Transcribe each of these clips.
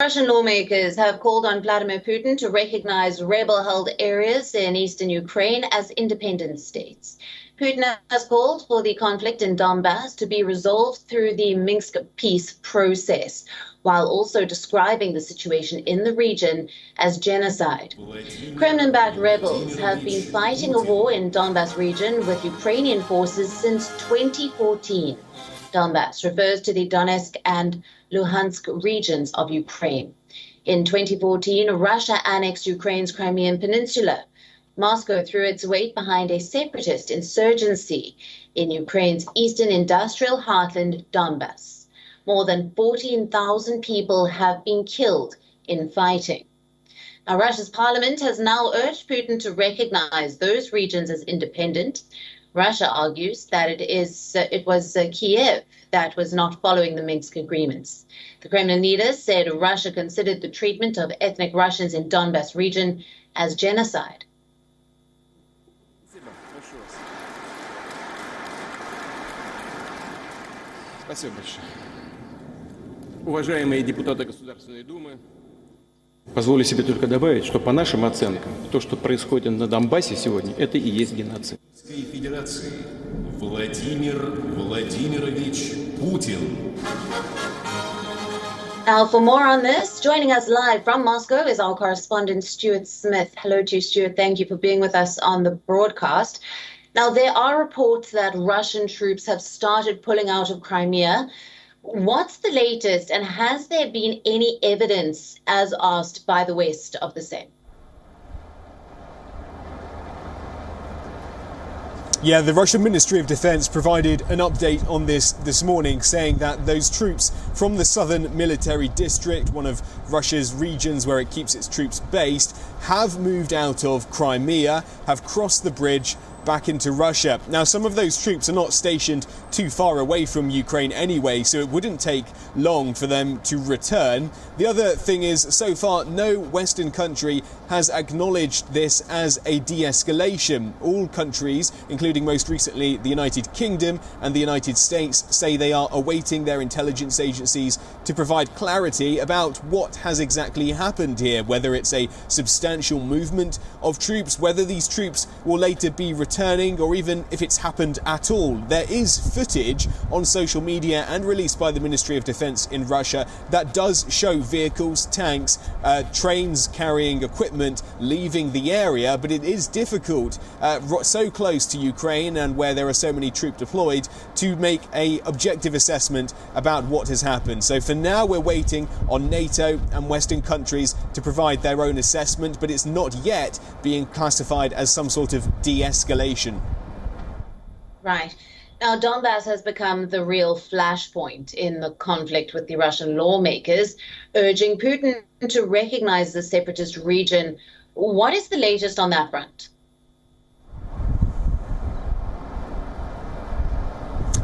Russian lawmakers have called on Vladimir Putin to recognize rebel-held areas in eastern Ukraine as independent states. Putin has called for the conflict in Donbass to be resolved through the Minsk peace process, while also describing the situation in the region as genocide. Kremlin-backed rebels have been fighting a war in Donbass region with Ukrainian forces since 2014. Donbass refers to the Donetsk and Lugansk regions of Ukraine. In 2014, Russia annexed Ukraine's Crimean peninsula. Moscow threw its weight behind a separatist insurgency in Ukraine's eastern industrial heartland, Donbass. More than 14,000 people have been killed in fighting. Now, Russia's parliament has now urged Putin to recognize those regions as independent. Russia argues that it was Kyiv that was not following the Minsk agreements. The Kremlin leader said Russia considered the treatment of ethnic Russians in Donbass region as genocide. Спасибо большое. Уважаемые депутаты Государственной Думы, позволю себе только добавить, что по нашим оценкам, то, что происходит на Донбассе сегодня, это и есть геноцид. Федерации Владимир Владимирович Putin. Now, for more on this, joining us live from Moscow is our correspondent, Stuart Smith. Hello to you, Stuart. Thank you for being with us on the broadcast. Now, there are reports that Russian troops have started pulling out of Crimea. What's the latest, and has there been any evidence, as asked by the West, of the same? Yeah, the Russian Ministry of Defense provided an update on this morning, saying that those troops from the southern military district, one of Russia's regions where it keeps its troops based, have moved out of Crimea, have crossed the bridge back into Russia. Now, some of those troops are not stationed too far away from Ukraine anyway, so it wouldn't take long for them to return. The other thing is, so far, no Western country has acknowledged this as a de-escalation. All countries, including most recently the United Kingdom and the United States, say they are awaiting their intelligence agencies to provide clarity about what has exactly happened here, whether it's a substantial movement of troops, whether these troops will later be returning, or even if it's happened at all. There is footage on social media and released by the Ministry of Defense in Russia that does show vehicles, tanks, trains carrying equipment leaving the area, but it is difficult so close to Ukraine and where there are so many troops deployed to make an objective assessment about what has happened. So for now, we're waiting on NATO and Western countries to provide their own assessment, but it's not yet being classified as some sort of de-escalation. Right. Now, Donbass has become the real flashpoint in the conflict, with the Russian lawmakers urging Putin to recognize the separatist region. What is the latest on that front?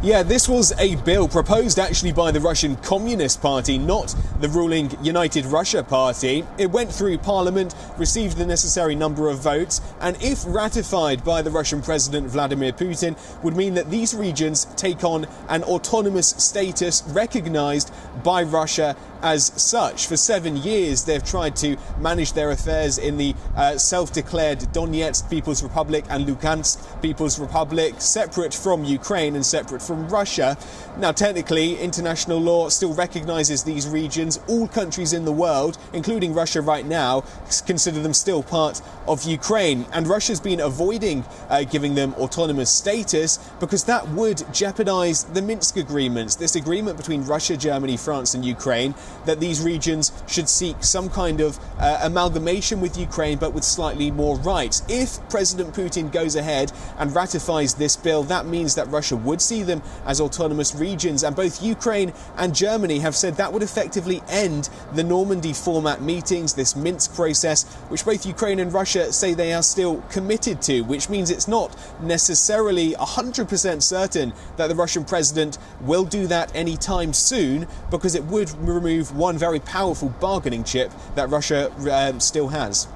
Yeah, this was a bill proposed actually by the Russian Communist Party, not the ruling United Russia Party. It went through Parliament, received the necessary number of votes, and if ratified by the Russian President Vladimir Putin, would mean that these regions take on an autonomous status recognized by Russia as such. For 7 years, they've tried to manage their affairs in the self-declared Donetsk People's Republic and Lugansk People's Republic, separate from Ukraine and separate from Russia. Now, technically, international law still recognizes these regions. All countries in the world, including Russia right now, consider them still part of Ukraine. And Russia's been avoiding giving them autonomous status because that would jeopardize the Minsk agreements, this agreement between Russia, Germany, France and Ukraine, that these regions should seek some kind of amalgamation with Ukraine, but with slightly more rights. If President Putin goes ahead and ratifies this bill, that means that Russia would see them as autonomous regions, and both Ukraine and Germany have said that would effectively end the Normandy format meetings, this Minsk process, which both Ukraine and Russia say they are still committed to, which means it's not necessarily 100% certain that the Russian president will do that anytime soon, because it would remove one very powerful bargaining chip that Russia still has.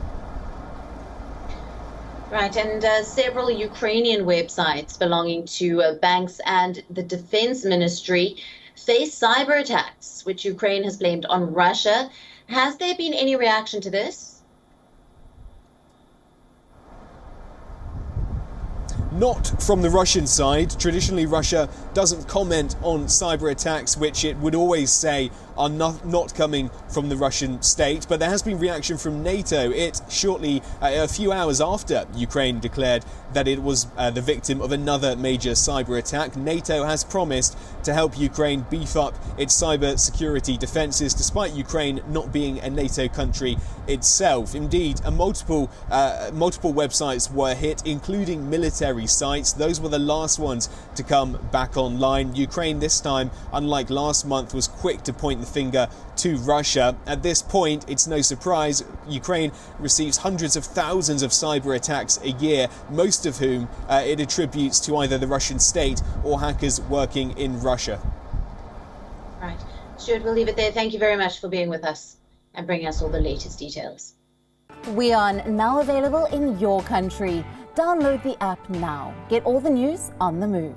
Right, and several Ukrainian websites belonging to banks and the defense ministry face cyber attacks, which Ukraine has blamed on Russia. Has there been any reaction to this? Not from the Russian side. Traditionally, Russia doesn't comment on cyber attacks, which it would always say are not coming from the Russian state. But there has been reaction from NATO. It shortly, a few hours after Ukraine declared that it was the victim of another major cyber attack, NATO has promised to help Ukraine beef up its cyber security defences, despite Ukraine not being a NATO country itself. Indeed, multiple websites were hit, including military sites. Those were the last ones to come back online. Ukraine this time, unlike last month, was quick to point the finger to Russia. At this point, it's no surprise Ukraine receives hundreds of thousands of cyber attacks a year, most of whom it attributes to either the Russian state or hackers working in Russia. Right. Stuart, we'll leave it there. Thank you very much for being with us and bringing us all the latest details. WION, now available in your country. Download the app now. Get all the news on the move.